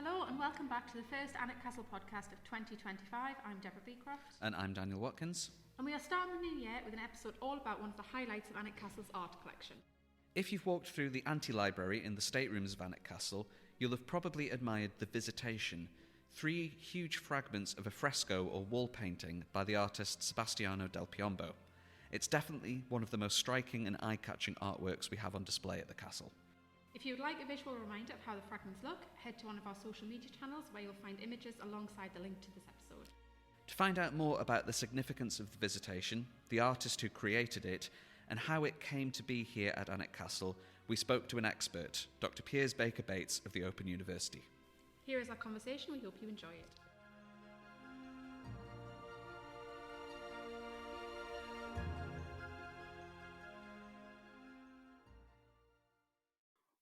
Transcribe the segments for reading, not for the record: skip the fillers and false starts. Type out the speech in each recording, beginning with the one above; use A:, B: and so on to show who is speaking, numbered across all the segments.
A: Hello and welcome back to the first Alnwick Castle Podcast of 2025. I'm Deborah Beecroft.
B: And I'm Daniel Watkins.
A: And we are starting the new year with an episode all about one of the highlights of Alnwick Castle's art collection.
B: If you've walked through the Ante Library in the staterooms of Alnwick Castle, you'll have probably admired the Visitation, 3 huge fragments of a fresco or wall painting by the artist Sebastiano del Piombo. It's definitely one of the most striking and eye-catching artworks we have on display at the castle.
A: If you would like a visual reminder of how the fragments look, head to one of our social media channels where you'll find images alongside the link to this episode.
B: To find out more about the significance of the Visitation, the artist who created it, and how it came to be here at Alnwick Castle, we spoke to an expert, Dr. Piers Baker-Bates of the Open University.
A: Here is our conversation. We hope you enjoy it.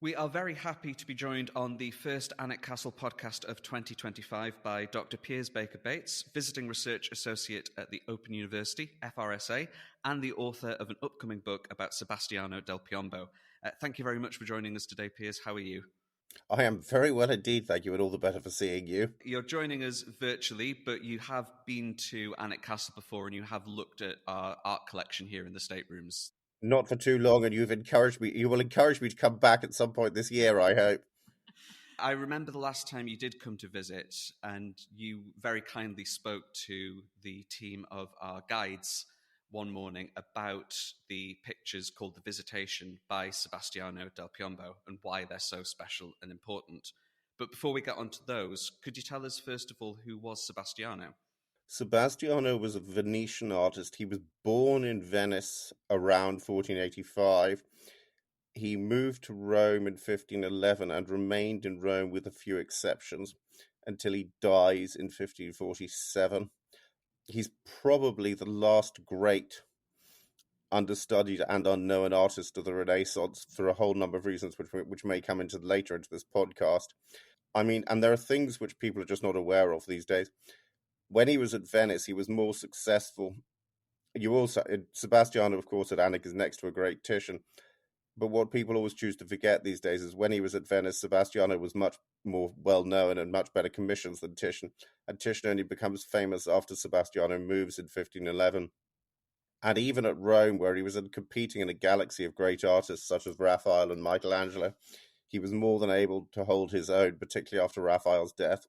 B: We are very happy to be joined on the first Alnwick Castle podcast of 2025 by Dr. Piers Baker-Bates, Visiting Research Associate at the Open University, FRSA, and the author of an upcoming book about Sebastiano del Piombo. Thank you very much for joining us today, Piers. How are you?
C: I am very well indeed, thank you, and all the better for seeing you.
B: You're joining us virtually, but you have been to Alnwick Castle before and you have looked at our art collection here in the staterooms.
C: Not for too long, and you will encourage me to come back at some point this year, I hope.
B: I remember the last time you did come to visit, and you very kindly spoke to the team of our guides one morning about the pictures called The Visitation by Sebastiano del Piombo and why they're so special and important. But before we get onto those, could you tell us first of all who was Sebastiano?
C: Sebastiano was a Venetian artist. He was born in Venice around 1485. He moved to Rome in 1511 and remained in Rome with a few exceptions until he dies in 1547. He's probably the last great understudied and unknown artist of the Renaissance for a whole number of reasons, which may come into later into this podcast. I mean, and there are things which people are just not aware of these days. When he was at Venice, he was more successful. Sebastiano, of course, at Alnwick is next to a great Titian. But what people always choose to forget these days is when he was at Venice, Sebastiano was much more well-known and much better commissions than Titian. And Titian only becomes famous after Sebastiano moves in 1511. And even at Rome, where he was competing in a galaxy of great artists such as Raphael and Michelangelo, he was more than able to hold his own, particularly after Raphael's death.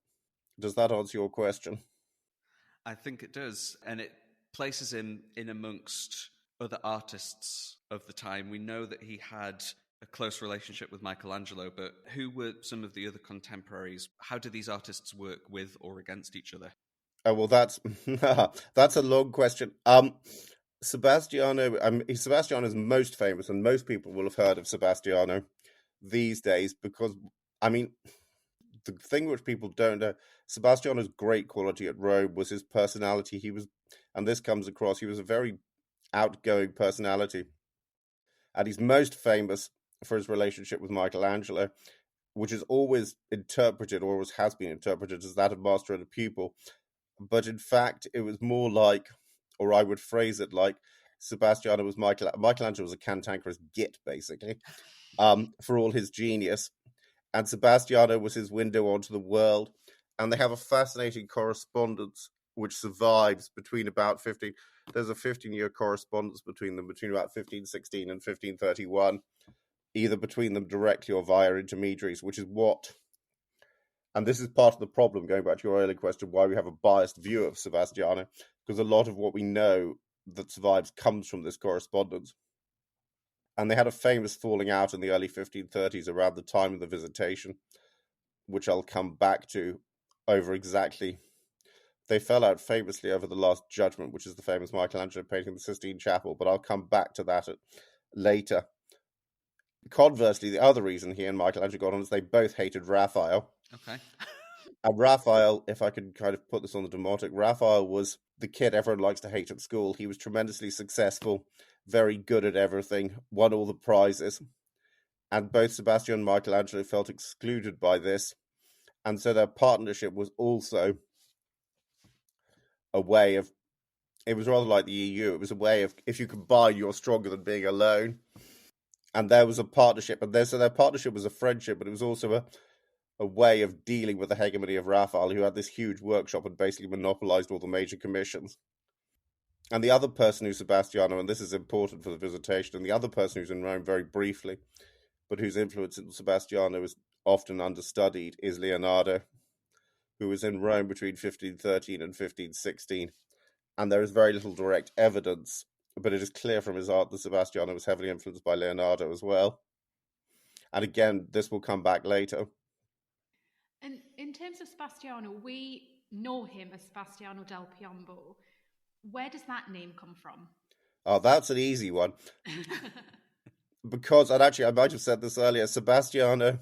C: Does that answer your question?
B: I think it does, and it places him in amongst other artists of the time. We know that he had a close relationship with Michelangelo, but who were some of the other contemporaries? How did these artists work with or against each other?
C: Oh, well, that's a long question. Sebastiano is most famous, and most people will have heard of Sebastiano these days because, I mean, the thing which people don't know, Sebastiano's great quality at Rome was his personality. And this comes across, he was a very outgoing personality. And he's most famous for his relationship with Michelangelo, which is always interpreted, or always has been interpreted, as that of master and a pupil. But in fact, it was more like, or I would phrase it like, Sebastiano was Michelangelo was a cantankerous git, basically, for all his genius. And Sebastiano was his window onto the world. And they have a fascinating correspondence which survives between about 15... There's a 15-year correspondence between them, between about 1516 and 1531, either between them directly or via intermediaries, which is what... And this is part of the problem, going back to your earlier question, why we have a biased view of Sebastiano, because a lot of what we know that survives comes from this correspondence. And they had a famous falling out in the early 1530s around the time of the Visitation, which I'll come back to over exactly. They fell out famously over the Last Judgment, which is the famous Michelangelo painting in the Sistine Chapel, but I'll come back to that later. Conversely, the other reason he and Michelangelo got on is they both hated Raphael.
B: Okay.
C: And Raphael, if I could kind of put this on the demotic, Raphael was the kid everyone likes to hate at school. He was tremendously successful, very good at everything, won all the prizes. And both Sebastiano and Michelangelo felt excluded by this. And so their partnership was also a way of, it was rather like the EU. It was a way of, if you combine, you're stronger than being alone. And there was a partnership. And so their partnership was a friendship, but it was also a way of dealing with the hegemony of Raphael, who had this huge workshop and basically monopolized all the major commissions. And the other person who's Sebastiano, and this is important for the Visitation, and the other person who's in Rome very briefly, but whose influence in Sebastiano is often understudied, is Leonardo, who was in Rome between 1513 and 1516. And there is very little direct evidence, but it is clear from his art that Sebastiano was heavily influenced by Leonardo as well. And again, this will come back later.
A: And in terms of Sebastiano, we know him as Sebastiano del Piombo. Where does that name come from?
C: Oh, that's an easy one. Because, and actually I might have said this earlier, Sebastiano,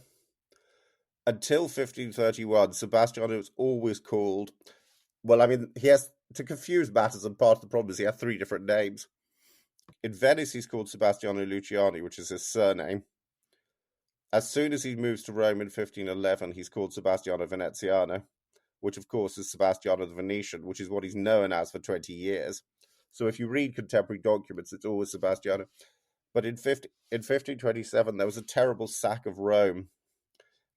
C: until 1531, Sebastiano was always called, well, I mean, he has, to confuse matters, and part of the problem is he had 3 different names. In Venice, he's called Sebastiano Luciani, which is his surname. As soon as he moves to Rome in 1511, he's called Sebastiano Veneziano, which of course is Sebastiano the Venetian, which is what he's known as for 20 years. So if you read contemporary documents, it's always Sebastiano. But in 1527, there was a terrible sack of Rome,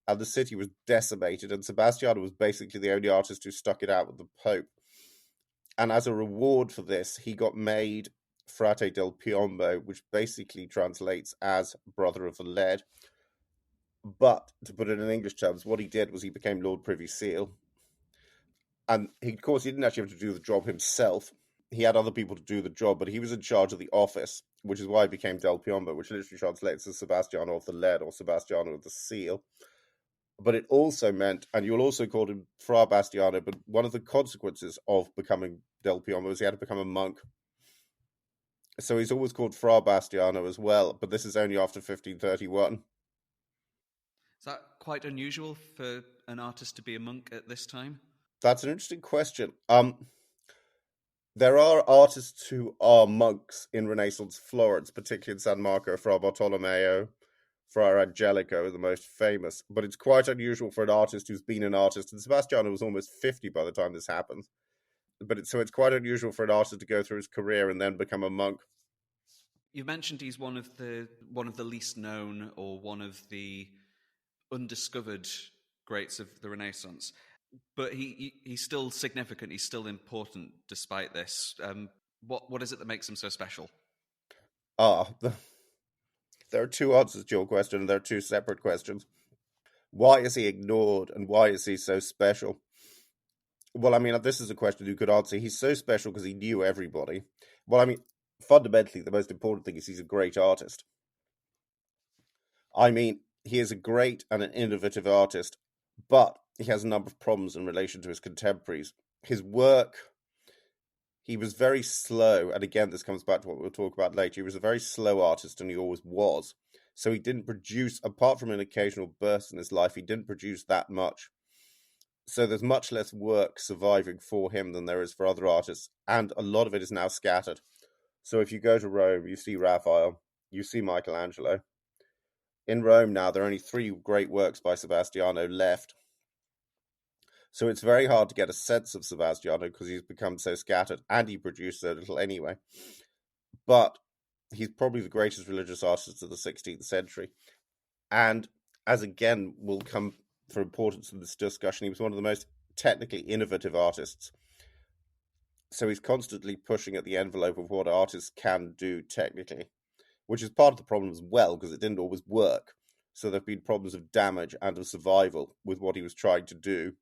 C: and the city was decimated, and Sebastiano was basically the only artist who stuck it out with the Pope. And as a reward for this, he got made Frate del Piombo, which basically translates as Brother of the Lead. But, to put it in English terms, what he did was he became Lord Privy Seal. And of course, he didn't actually have to do the job himself. He had other people to do the job, but he was in charge of the office, which is why he became Del Piombo, which literally translates as Sebastiano of the Lead or Sebastiano of the Seal. But it also meant, and you'll also call him Fra Bastiano, but one of the consequences of becoming Del Piombo is he had to become a monk. So he's always called Fra Bastiano as well, but this is only after 1531.
B: Is that quite unusual for an artist to be a monk at this time?
C: That's an interesting question. There are artists who are monks in Renaissance Florence, particularly in San Marco, Fra Bartolomeo, Fra Angelico are the most famous. But it's quite unusual for an artist who's been an artist, and Sebastiano was almost 50 by the time this happens. But it's quite unusual for an artist to go through his career and then become a monk.
B: You mentioned he's one of the least known or one of the undiscovered greats of the Renaissance, but he's still significant. He's still important despite this. What is it that makes him so special?
C: There are 2 answers to your question, and there are 2 separate questions. Why is he ignored, and why is he so special? Well, I mean, this is a question you could answer. He's so special because he knew everybody. Well, I mean, fundamentally, the most important thing is he's a great artist. I mean, he is a great and an innovative artist, but he has a number of problems in relation to his contemporaries. His work, he was very slow, and again, this comes back to what we'll talk about later. He was a very slow artist, and he always was. So he didn't produce, apart from an occasional burst in his life, he didn't produce that much. So there's much less work surviving for him than there is for other artists, and a lot of it is now scattered. So if you go to Rome, you see Raphael, you see Michelangelo. In Rome now, there are only 3 great works by Sebastiano left. So it's very hard to get a sense of Sebastiano because he's become so scattered, and he produced so little anyway. But he's probably the greatest religious artist of the 16th century. And as again will come for importance in this discussion, he was one of the most technically innovative artists. So he's constantly pushing at the envelope of what artists can do technically, which is part of the problem as well, because it didn't always work. So there have been problems of damage and of survival with what he was trying to do.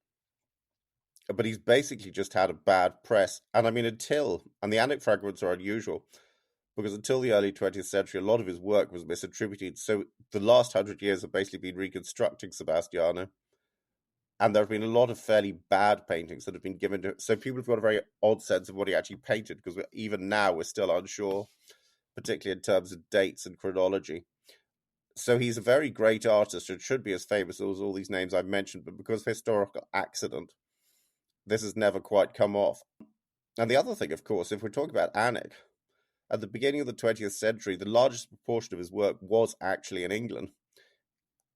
C: But he's basically just had a bad press. And I mean, and the Alnwick fragments are unusual, because until the early 20th century, a lot of his work was misattributed. So the last 100 years have basically been reconstructing Sebastiano. And there have been a lot of fairly bad paintings that have been given to. So people have got a very odd sense of what he actually painted, because even now we're still unsure, particularly in terms of dates and chronology. So he's a very great artist and should be as famous as all these names I've mentioned, but because of historical accident, this has never quite come off. And the other thing, of course, if we're talking about Alnwick, at the beginning of the 20th century, the largest proportion of his work was actually in England.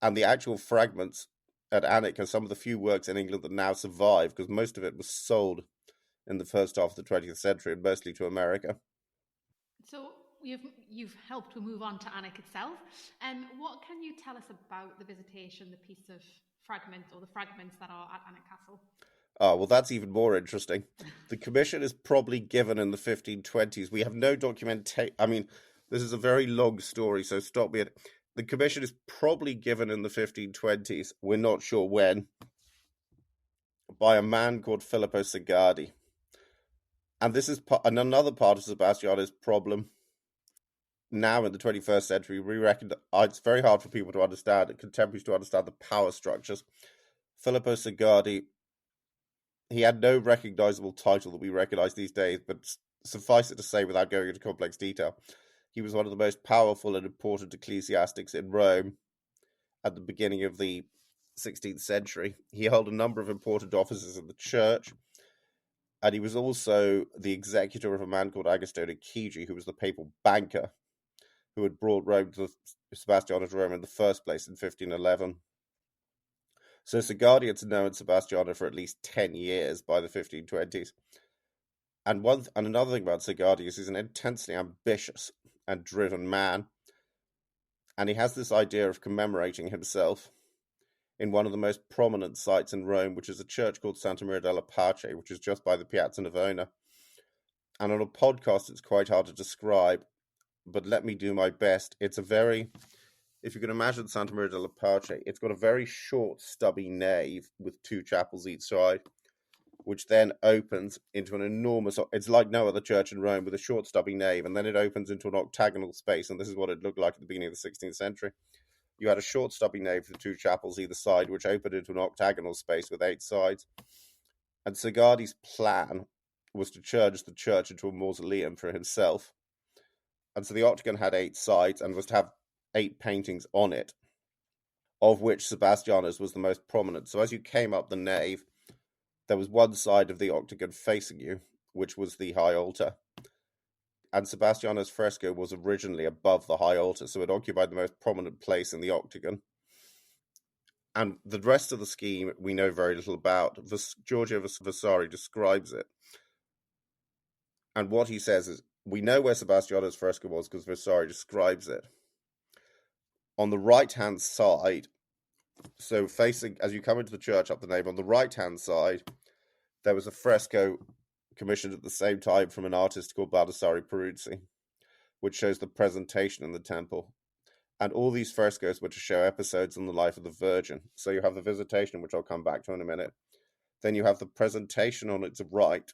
C: And the actual fragments at Alnwick are some of the few works in England that now survive, because most of it was sold in the first half of the 20th century and mostly to America.
A: So you've helped to move on to Alnwick itself. What can you tell us about the Visitation, the piece of fragments or the fragments that are at Alnwick Castle.
C: Oh, well, that's even more interesting. The commission is probably given in the 1520s. We have no documentation. I mean, this is a very long story, so stop me. The commission is probably given in the 1520s. We're not sure when. By a man called Filippo Segardi. And this is another part of Sebastiano's problem. Now in the 21st century, we reckon that it's very hard for people to understand, contemporaries to understand the power structures. Filippo Segardi, he had no recognizable title that we recognize these days, but suffice it to say, without going into complex detail, he was one of the most powerful and important ecclesiastics in Rome at the beginning of the 16th century. He held a number of important offices in the church, and he was also the executor of a man called Agostino Chigi, who was the papal banker, who had brought Sebastiano to Rome in the first place in 1511. So Segardi had known Sebastiano for at least 10 years by the 1520s. And another thing about Segardi is he's an intensely ambitious and driven man. And he has this idea of commemorating himself in one of the most prominent sites in Rome, which is a church called Santa Maria della Pace, which is just by the Piazza Navona. And on a podcast, it's quite hard to describe, but let me do my best. It's a very, if you can imagine Santa Maria della Pace, it's got a very short, stubby nave with two chapels each side, which then opens into an enormous, it's like no other church in Rome, with a short, stubby nave, and then it opens into an octagonal space, and this is what it looked like at the beginning of the 16th century. You had a short, stubby nave with two chapels either side, which opened into an octagonal space with 8 sides. And Segardi's plan was to change the church into a mausoleum for himself. And so the octagon had 8 sides and was to have 8 paintings on it, of which Sebastiano's was the most prominent. So as you came up the nave, there was one side of the octagon facing you, which was the high altar. And Sebastiano's fresco was originally above the high altar, so it occupied the most prominent place in the octagon. And the rest of the scheme we know very little about. Giorgio Vasari describes it. And what he says is, we know where Sebastiano's fresco was because Vasari describes it. On the right-hand side, so facing, as you come into the church up the nave, on the right-hand side, there was a fresco commissioned at the same time from an artist called Baldassare Peruzzi, which shows the presentation in the temple. And all these frescoes were to show episodes in the life of the Virgin. So you have the Visitation, which I'll come back to in a minute. Then you have the presentation on its right,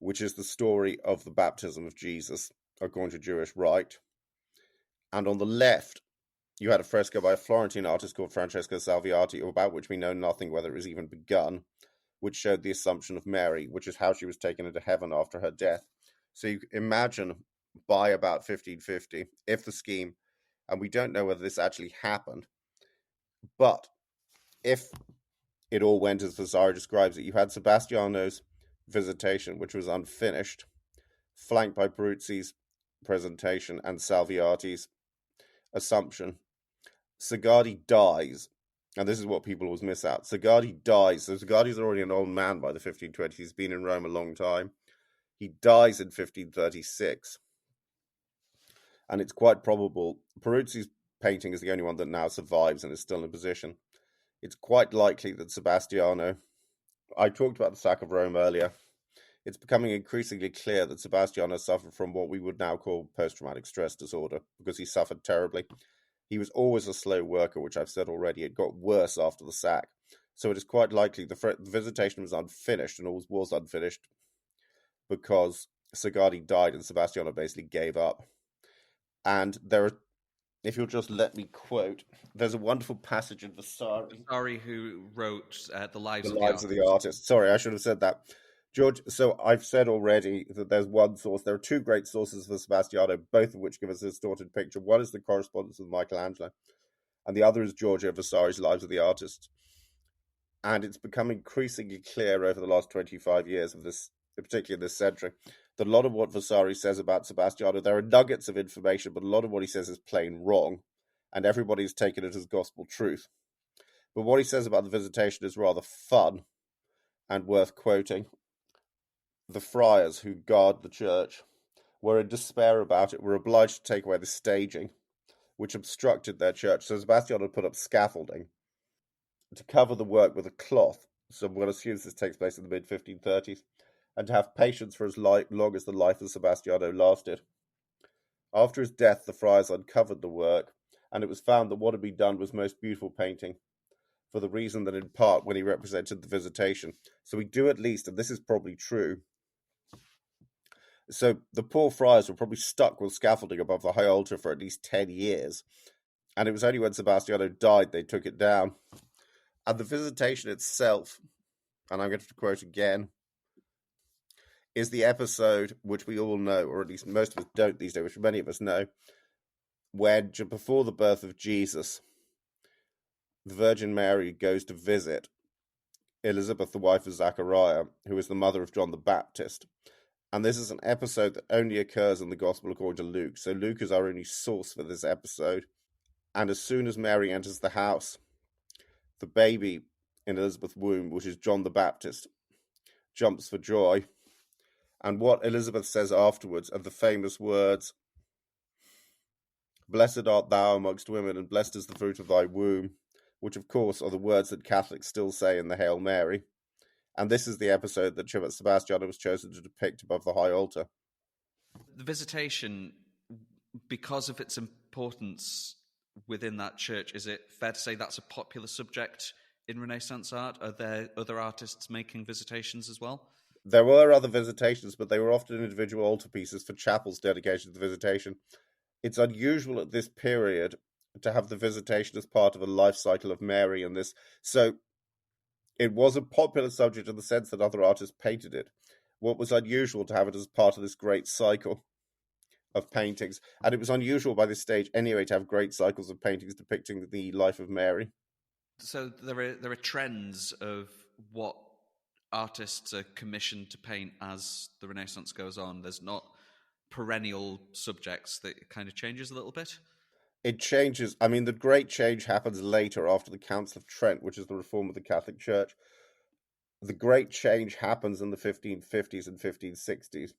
C: which is the story of the baptism of Jesus, according to Jewish rite. And on the left, you had a fresco by a Florentine artist called Francesco Salviati, about which we know nothing, whether it was even begun, which showed the Assumption of Mary, which is how she was taken into heaven after her death. So you imagine by about 1550, if the scheme, and we don't know whether this actually happened, but if it all went as Vasari describes it, you had Sebastiano's Visitation, which was unfinished, flanked by Peruzzi's presentation and Salviati's Assumption. Segardi dies, and this is what people always miss out. Segardi dies, so Segardi's already an old man by the 1520s. He's been in Rome a long time. He dies in 1536, and it's quite probable, Peruzzi's painting is the only one that now survives and is still in position. It's quite likely that Sebastiano, I talked about the sack of Rome earlier, it's becoming increasingly clear that Sebastiano suffered from what we would now call post-traumatic stress disorder, because he suffered terribly. He was always a slow worker, which I've said already. It got worse after the sack. So it is quite likely the Visitation was unfinished, and always was unfinished, because Segardi died and Sebastiano basically gave up. And there are, if you'll just let me quote, there's a wonderful passage in Vasari.
B: Vasari, who wrote The Lives
C: of the Artists. Sorry, I should have said that. George, so I've said already that there's one source. There are 2 great sources for Sebastiano, both of which give us a distorted picture. One is the correspondence with Michelangelo, and the other is Giorgio Vasari's Lives of the Artists. And it's become increasingly clear over the last 25 years of this, particularly this century, that a lot of what Vasari says about Sebastiano, there are nuggets of information, but a lot of what he says is plain wrong, and everybody's taken it as gospel truth. But what he says about the Visitation is rather fun and worth quoting. The friars who guard the church were in despair about it, were obliged to take away the staging, which obstructed their church. So Sebastiano put up scaffolding to cover the work with a cloth. So one assumes this takes place in the mid-1530s, and to have patience for as long as the life of Sebastiano lasted. After his death, the friars uncovered the work, and it was found that what had been done was most beautiful painting, for the reason that in part when he represented the Visitation. So we do at least, and this is probably true, so the poor friars were probably stuck with scaffolding above the high altar for at least 10 years, and it was only when Sebastiano died they took it down. And the Visitation itself, and I'm going to quote again, is the episode which we all know, or at least most of us don't these days, which many of us know, when before the birth of Jesus, the Virgin Mary goes to visit Elizabeth, the wife of Zachariah, who is the mother of John the Baptist. And this is an episode that only occurs in the Gospel according to Luke. So Luke is our only source for this episode. And as soon as Mary enters the house, the baby in Elizabeth's womb, which is John the Baptist, jumps for joy. And what Elizabeth says afterwards are the famous words, "Blessed art thou amongst women, and blessed is the fruit of thy womb," which of course are the words that Catholics still say in the Hail Mary. And this is the episode that Sebastiano was chosen to depict above the high altar.
B: The Visitation, because of its importance within that church, is it fair to say that's a popular subject in Renaissance art? Are there other artists making Visitations as well?
C: There were other Visitations, but they were often individual altarpieces for chapels dedicated to the Visitation. It's unusual at this period to have the Visitation as part of a life cycle of Mary and this. So it was a popular subject in the sense that other artists painted it. What was unusual to have it as part of this great cycle of paintings. And it was unusual by this stage anyway to have great cycles of paintings depicting the life of Mary.
B: So there are trends of what artists are commissioned to paint as the Renaissance goes on. There's not perennial subjects, that it kind of changes a little bit.
C: It changes. I mean, the great change happens later after the Council of Trent, which is the reform of the Catholic Church. The great change happens in the 1550s and 1560s.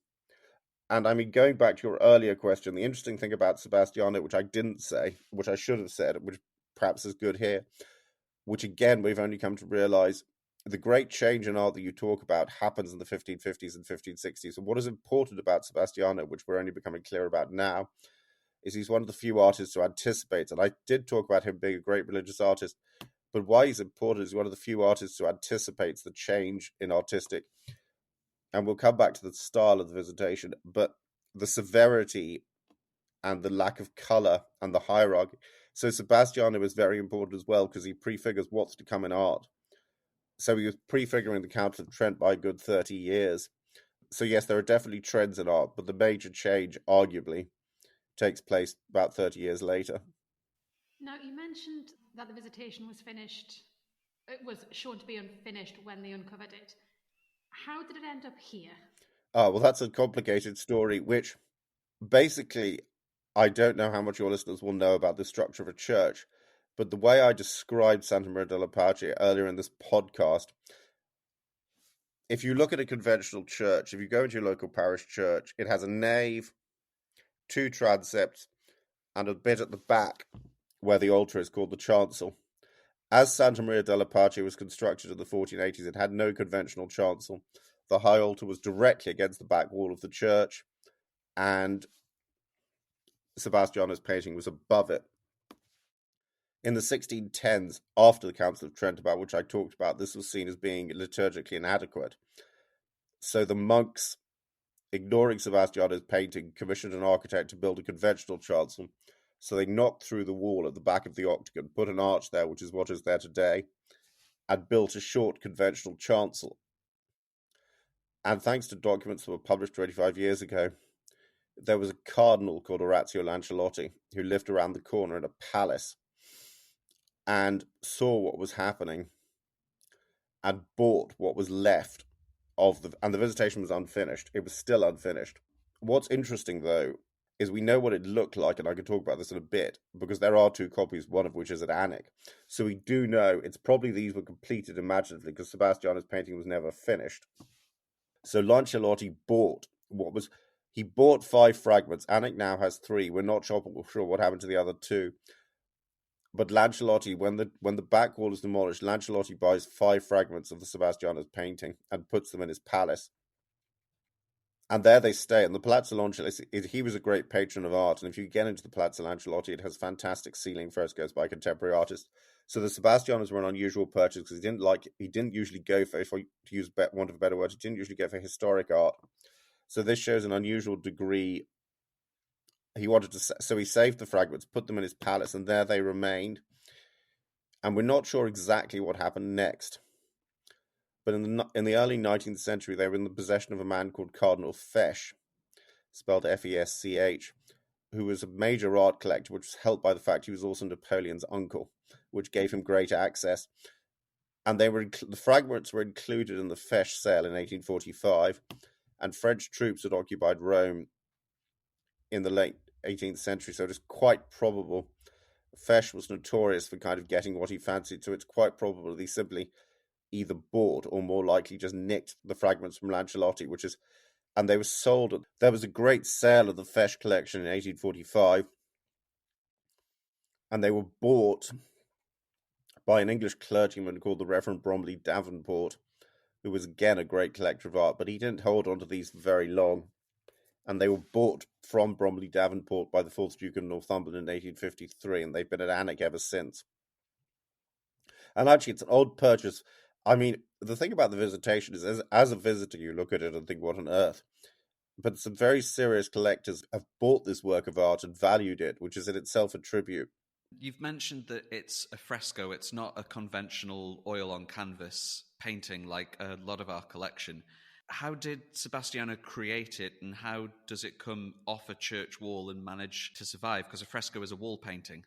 C: And I mean, going back to your earlier question, the interesting thing about Sebastiano, which I didn't say, which I should have said, which perhaps is good here, which again, we've only come to realize, the great change in art that you talk about happens in the 1550s and 1560s. And what is important about Sebastiano, which we're only becoming clear about now, is he's one of the few artists who anticipates, and I did talk about him being a great religious artist, but why he's important is he's one of the few artists who anticipates the change in artistic, and we'll come back to the style of the Visitation, but the severity and the lack of colour and the hierarchy. So Sebastiano is very important as well because he prefigures what's to come in art. So he was prefiguring the Council of Trent by a good 30 years. So yes, there are definitely trends in art, but the major change, arguably, takes place about 30 years later.
A: Now, you mentioned that the Visitation was finished, it was shown to be unfinished when they uncovered it. How did it end up here?
C: Well, that's a complicated story, which basically, I don't know how much your listeners will know about the structure of a church, but the way I described Santa Maria della Pace earlier in this podcast, if you look at a conventional church, if you go into your local parish church, it has a nave, 2 transepts, and a bit at the back where the altar is called the chancel. As Santa Maria della Pace was constructed in the 1480s, it had no conventional chancel. The high altar was directly against the back wall of the church, and Sebastiano's painting was above it. In the 1610s, after the Council of Trent, about which I talked about, this was seen as being liturgically inadequate. So the monks, ignoring Sebastiano's painting, commissioned an architect to build a conventional chancel. So they knocked through the wall at the back of the octagon, put an arch there, which is what is there today, and built a short conventional chancel. And thanks to documents that were published 25 years ago, there was a cardinal called Orazio Lancelotti who lived around the corner in a palace and saw what was happening and bought what was left of and the Visitation was unfinished. It was still unfinished. What's interesting, though, is we know what it looked like, and I can talk about this in a bit, because there are 2 copies, one of which is at Alnwick. So we do know it's probably these were completed imaginatively, because Sebastiano's painting was never finished. So Lancelotti bought he bought 5 fragments. Alnwick now has 3. We're not sure what happened to the other 2. But Lancelotti, when the back wall is demolished, Lancelotti buys 5 fragments of the Sebastiano's painting and puts them in his palace. And there they stay. And the Palazzo Lancelotti, he was a great patron of art. And if you get into the Palazzo Lancelotti, it has fantastic ceiling frescoes by contemporary artists. So the Sebastianos were an unusual purchase because he didn't usually go for, to use want of a better word, he didn't usually go for historic art. So this shows an unusual degree. So he saved the fragments, put them in his palace, and there they remained. And we're not sure exactly what happened next. But in the early 19th century, they were in the possession of a man called Cardinal Fesch, spelled F-E-S-C-H, who was a major art collector, which was helped by the fact he was also Napoleon's uncle, which gave him great access. And the fragments were included in the Fesch sale in 1845, and French troops had occupied Rome in the late 18th century, so it is quite probable. Fesch was notorious for kind of getting what he fancied, so it's quite probable that he simply either bought or more likely just nicked the fragments from Lancelotti, and they were sold. There was a great sale of the Fesch collection in 1845, and they were bought by an English clergyman called the Reverend Bromley Davenport, who was again a great collector of art, but he didn't hold on to these for very long. And they were bought from Bromley Davenport by the 4th Duke of Northumberland in 1853, and they've been at Alnwick ever since. And actually, it's an odd purchase. I mean, the thing about the Visitation is, as a visitor, you look at it and think, what on earth? But some very serious collectors have bought this work of art and valued it, which is in itself a tribute.
B: You've mentioned that it's a fresco. It's not a conventional oil on canvas painting like a lot of our collection. How did Sebastiano create it, and how does it come off a church wall and manage to survive? Because a fresco is a wall painting.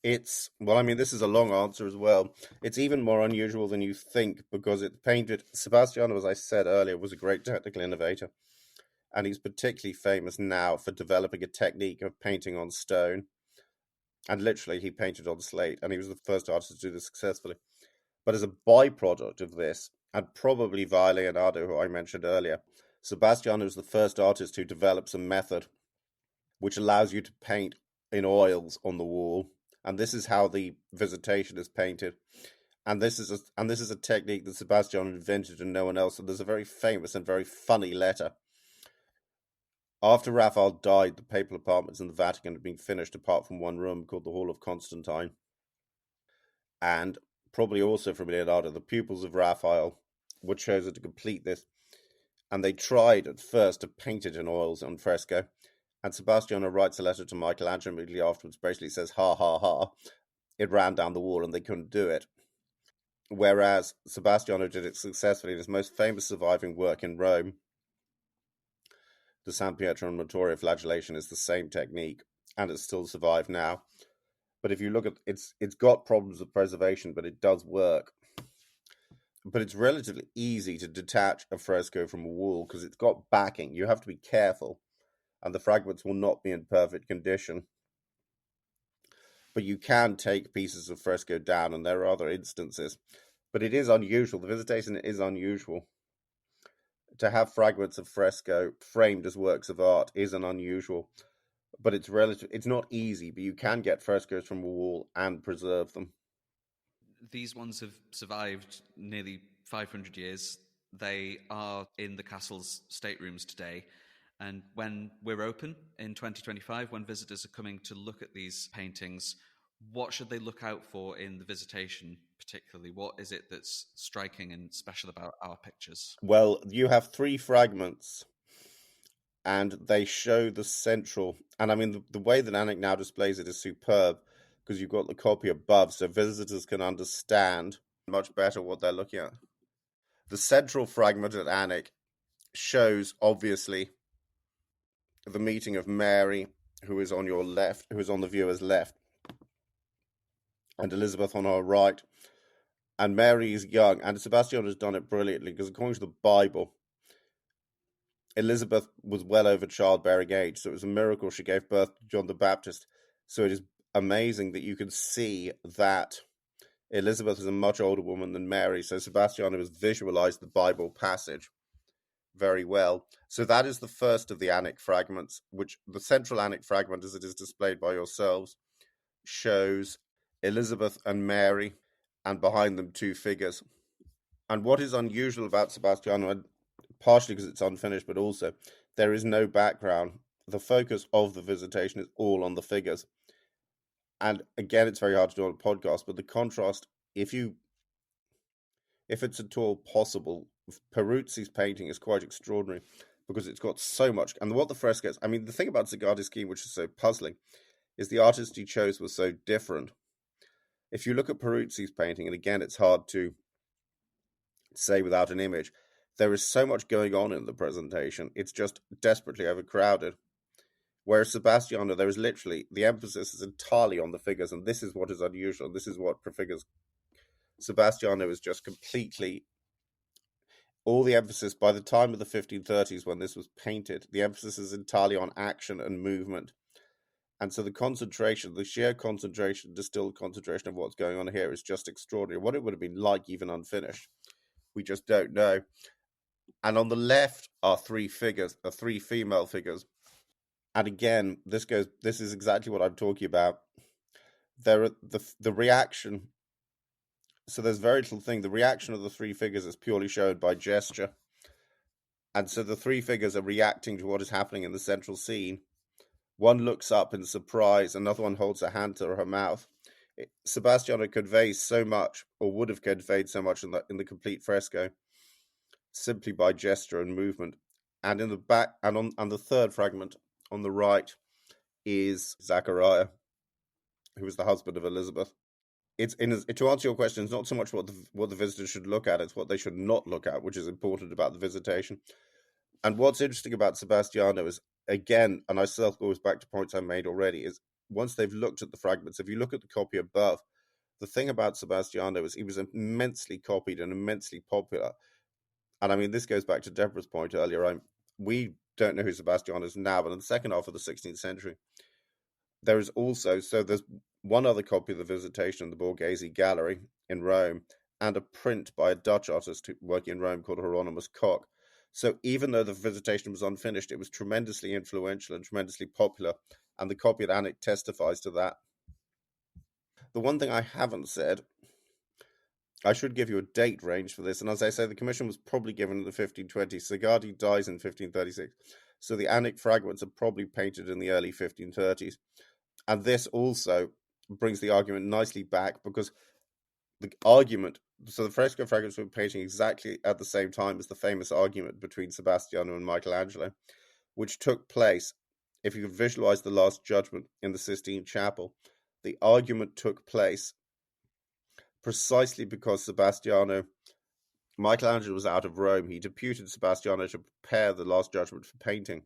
C: This is a long answer as well. It's even more unusual than you think because it's painted. Sebastiano, as I said earlier, was a great technical innovator, and he's particularly famous now for developing a technique of painting on stone. And literally, he painted on slate, and he was the first artist to do this successfully. But as a byproduct of this, and probably via Leonardo, who I mentioned earlier, Sebastiano is the first artist who develops a method which allows you to paint in oils on the wall. And this is how the Visitation is painted. And this is a technique that Sebastiano invented and no one else. And there's a very famous and very funny letter. After Raphael died, the papal apartments in the Vatican had been finished apart from one room called the Hall of Constantine. And probably also from Leonardo, the pupils of Raphael were chosen to complete this. And they tried at first to paint it in oils on fresco. And Sebastiano writes a letter to Michelangelo immediately afterwards, basically says, ha, ha, ha. It ran down the wall and they couldn't do it. Whereas Sebastiano did it successfully in his most famous surviving work in Rome. The San Pietro and Montorio flagellation is the same technique, and it's still survived now. But if you look at it's got problems of preservation, but it does work. But it's relatively easy to detach a fresco from a wall because it's got backing. You have to be careful, and the fragments will not be in perfect condition. But you can take pieces of fresco down, and there are other instances. But it is unusual. The Visitation is unusual. To have fragments of fresco framed as works of art is an unusual, but it's not easy, but you can get frescoes from a wall and preserve them.
B: These ones have survived nearly 500 years. They are in the castle's staterooms today. And when we're open in 2025, when visitors are coming to look at these paintings, what should they look out for in the Visitation particularly? What is it that's striking and special about our pictures?
C: Well, you have 3 fragments, and they show the central. And I mean, the way that Alnwick now displays it is superb because you've got the copy above, so visitors can understand much better what they're looking at. The central fragment at Alnwick shows, obviously, the meeting of Mary, who is on your left, who is on the viewer's left, and Elizabeth on her right. And Mary is young, and Sebastiano has done it brilliantly because according to the Bible, Elizabeth was well over childbearing age, so it was a miracle she gave birth to John the Baptist. So it is amazing that you can see that Elizabeth is a much older woman than Mary, so Sebastiano has visualized the Bible passage very well. So that is the first of the Alnwick fragments, which the central Alnwick fragment, as it is displayed by yourselves, shows Elizabeth and Mary, and behind them 2 figures. And what is unusual about Sebastiano, partially because it's unfinished, but also there is no background. The focus of the Visitation is all on the figures. And again, it's very hard to do on a podcast, but the contrast, if it's at all possible, Peruzzi's painting is quite extraordinary because it's got so much. And what the frescoes, I mean, the thing about Zagati's scheme, which is so puzzling, is the artist he chose was so different. If you look at Peruzzi's painting, and again, it's hard to say without an image, there is so much going on in the presentation. It's just desperately overcrowded. Whereas Sebastiano, there is literally, the emphasis is entirely on the figures, and this is what is unusual. This is what prefigures Sebastiano is just completely, all the emphasis, by the time of the 1530s when this was painted, the emphasis is entirely on action and movement. And so the concentration, the sheer concentration, distilled concentration of what's going on here is just extraordinary. What it would have been like even unfinished, we just don't know. And on the left are 3 figures, 3 female figures. And again, this is exactly what I'm talking about. There are the reaction. So there's very little thing. The reaction of the 3 figures is purely shown by gesture. And so the 3 figures are reacting to what is happening in the central scene. One looks up in surprise, another one holds a hand to her mouth. Sebastiano conveys so much, or would have conveyed so much in the complete fresco, simply by gesture and movement. And in the back, and on the third fragment on the right is Zachariah, who was the husband of Elizabeth. To answer your question, it's not so much what the visitors should look at, it's what they should not look at, which is important about the Visitation. And what's interesting about Sebastiano is, again, and I still goes back to points I made already, is once they've looked at the fragments, if you look at the copy above, the thing about Sebastiano is he was immensely copied and immensely popular. And I mean, this goes back to Deborah's point earlier. We don't know who Sebastiano is now, but in the second half of the 16th century, there's one other copy of the Visitation in the Borghese Gallery in Rome, and a print by a Dutch artist working in Rome called Hieronymus Koch. So even though the Visitation was unfinished, it was tremendously influential and tremendously popular, and the copy at Alnwick testifies to that. The one thing I haven't said, I should give you a date range for this, and as I say, the commission was probably given in the 1520s. Sagatti dies in 1536, so the Alnwick fragments are probably painted in the early 1530s. And this also brings the argument nicely back, because the argument, so the fresco fragments were painting exactly at the same time as the famous argument between Sebastiano and Michelangelo, which took place, if you could visualize the Last Judgment in the Sistine Chapel, the argument took place precisely because Michelangelo was out of Rome. He deputed Sebastiano to prepare the Last Judgment for painting.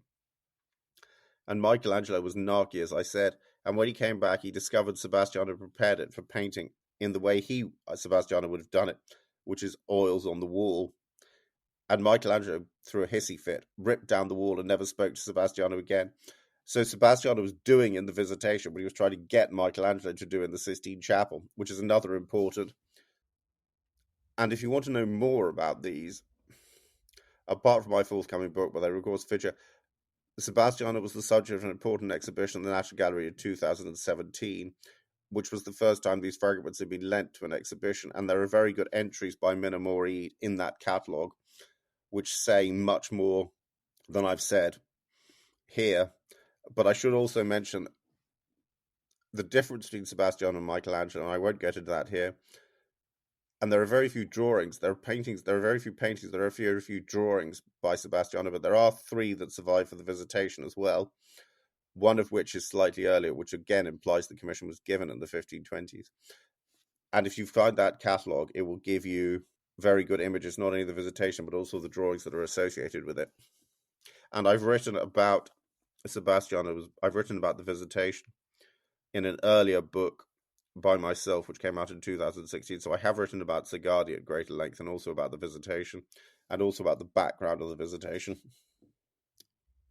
C: And Michelangelo was narky, as I said, and when he came back, he discovered Sebastiano prepared it for painting in the way Sebastiano would have done it, which is oils on the wall. And Michelangelo threw a hissy fit, ripped down the wall, and never spoke to Sebastiano again. So Sebastiano was doing in the Visitation what he was trying to get Michelangelo to do in the Sistine Chapel, which is another important. And if you want to know more about these, apart from my forthcoming book, where they of course feature, Sebastiano was the subject of an important exhibition in the National Gallery in 2017, which was the first time these fragments had been lent to an exhibition, and there are very good entries by Minamori in that catalogue, which say much more than I've said here. But I should also mention the difference between Sebastiano and Michelangelo, and I won't get into that here. And there are very few drawings. There are paintings. There are very few paintings. There are very few drawings by Sebastiano, but there are 3 that survive for the Visitation as well. One of which is slightly earlier, which again implies the commission was given in the 1520s. And if you find that catalogue, it will give you very good images, not only of the Visitation, but also the drawings that are associated with it. And I've written about Sebastiano, I've written about the Visitation in an earlier book by myself, which came out in 2016. So I have written about Sagatti at greater length, and also about the Visitation, and also about the background of the Visitation.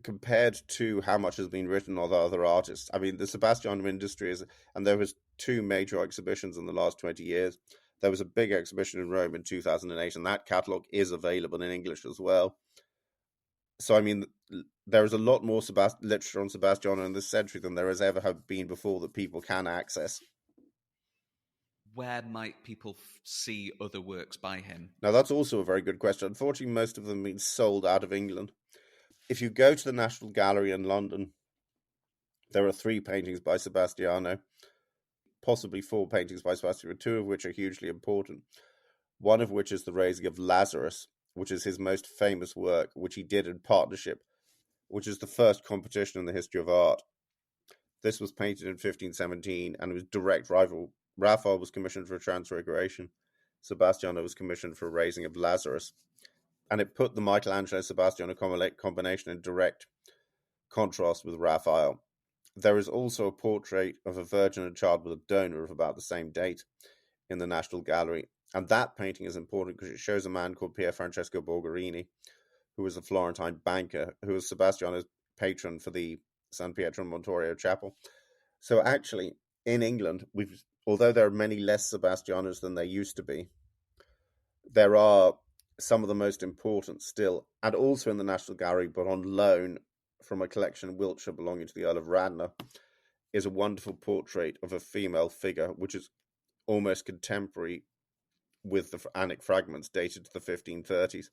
C: Compared to how much has been written on other artists, I mean, the Sebastiano industry is, and there was 2 major exhibitions in the last 20 years. There was a big exhibition in Rome in 2008, and that catalogue is available in English as well. So, I mean, there is a lot more literature on Sebastiano in this century than there has ever been before that people can access.
B: where might people see other works by him?
C: Now, that's also a very good question. Unfortunately, most of them have been sold out of England. If you go to the National Gallery in London, there are 3 paintings by Sebastiano, possibly 4 paintings by Sebastiano, 2 of which are hugely important. One of which is the raising of Lazarus, which is his most famous work, which he did in partnership, which is the first competition in the history of art. This was painted in 1517 and it was direct rival. Raphael was commissioned for a Transfiguration. Sebastiano was commissioned for a raising of Lazarus. And it put the Michelangelo-Sebastiano combination in direct contrast with Raphael. There is also a portrait of a virgin and child with a donor of about the same date in the National Gallery. And that painting is important because it shows a man called Pier Francesco Borgherini, who was a Florentine banker, who was Sebastiano's patron for the San Pietro Montorio Chapel. So actually, in England, although there are many less Sebastianos than there used to be, there are some of the most important still, and also in the National Gallery, but on loan from a collection in Wiltshire belonging to the Earl of Radnor, is a wonderful portrait of a female figure, which is almost contemporary with the Alnwick fragments dated to the 1530s.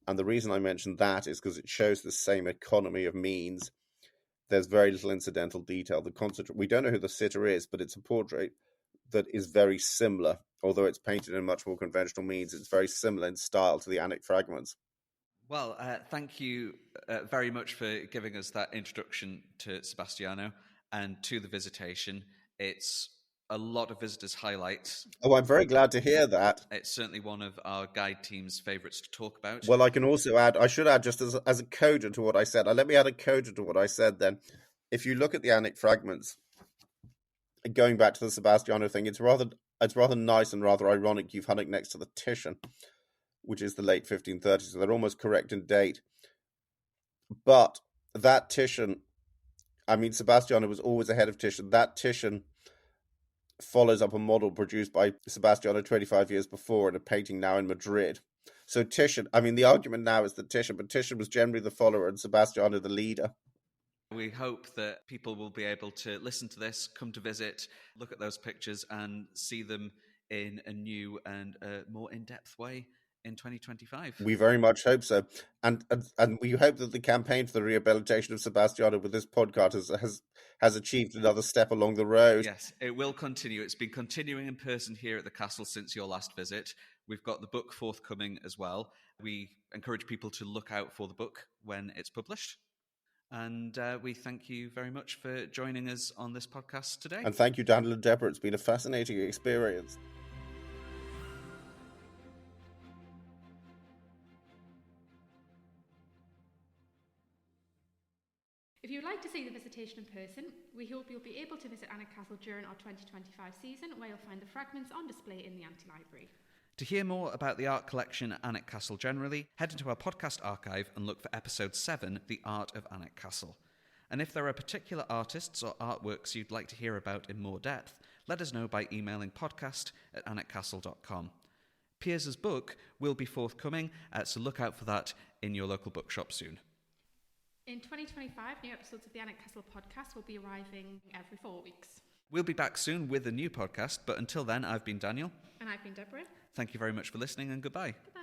C: And the reason I mention that is because it shows the same economy of means. There's very little incidental detail. We don't know who the sitter is, but it's a portrait that is very similar, although it's painted in much more conventional means. It's very similar in style to the Alnwick fragments.
B: Well, thank you very much for giving us that introduction to Sebastiano and to the Visitation. It's a lot of visitors' highlights.
C: Oh, I'm very glad to hear that.
B: It's certainly one of our guide team's favourites to talk about.
C: Well, I can also add, I should add just as a coda to what I said. Let me add a coda to what I said then. If you look at the Alnwick fragments, going back to the Sebastiano thing, it's rather nice and rather ironic you've had it next to the Titian, which is the late 1530s. So they're almost correct in date. But that Titian, I mean, Sebastiano was always ahead of Titian. That Titian follows up a model produced by Sebastiano 25 years before in a painting now in Madrid. So Titian, I mean, the argument now is that Titian, but Titian was generally the follower and Sebastiano the leader.
B: We hope that people will be able to listen to this, come to visit, look at those pictures and see them in a new and more in-depth way in 2025.
C: We very much hope so. And we hope that the campaign for the rehabilitation of Sebastiano with this podcast has achieved another step along the road.
B: Yes, it will continue. It's been continuing in person here at the castle since your last visit. We've got the book forthcoming as well. We encourage people to look out for the book when it's published. And we thank you very much for joining us on this podcast today.
C: And thank you, Daniel and Deborah. It's been a fascinating experience.
A: If you'd like to see the Visitation in person, we hope you'll be able to visit Alnwick Castle during our 2025 season, where you'll find the fragments on display in the Ante Library.
B: To hear more about the art collection at Alnwick Castle generally, head into our podcast archive and look for episode 7, The Art of Alnwick Castle. And if there are particular artists or artworks you'd like to hear about in more depth, let us know by emailing podcast@alnwickcastle.com. Piers' book will be forthcoming, so look out for that in your local bookshop soon.
A: In 2025, new episodes of the Alnwick Castle Podcast will be arriving every 4 weeks.
B: We'll be back soon with a new podcast, but until then, I've been Daniel.
A: And I've been Deborah.
B: Thank you very much for listening and goodbye.
A: Goodbye.